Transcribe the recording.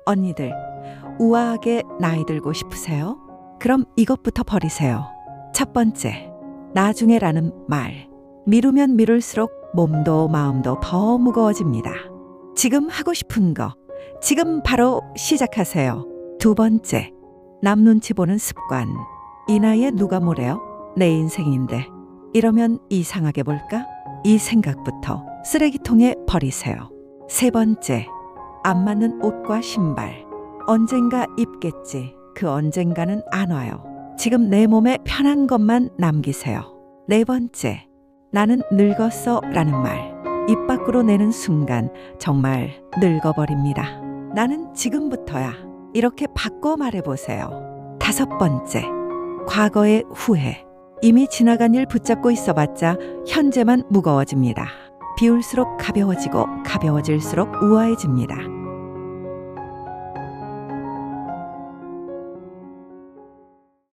언니들, 우아하게 나이 들고 싶으세요? 그럼 이것부터 버리세요. 첫 번째, 나중에라는 말. 미루면 미룰수록 몸도 마음도 더 무거워집니다. 지금 하고 싶은 거, 지금 바로 시작하세요. 두 번째, 남 눈치 보는 습관. 이 나이에 누가 뭐래요? 내 인생인데. 이러면 이상하게 볼까? 이 생각부터 쓰레기통에 버리세요. 세 번째, 안 맞는 옷과 신발. 언젠가 입겠지. 그 언젠가는 안 와요. 지금 내 몸에 편한 것만 남기세요. 네 번째, 나는 늙었어 라는 말. 입 밖으로 내는 순간 정말 늙어버립니다. 나는 지금부터야. 이렇게 바꿔 말해보세요. 다섯 번째, 과거의 후회. 이미 지나간 일 붙잡고 있어봤자 현재만 무거워집니다. 비울수록 가벼워지고 가벼워질수록 우아해집니다.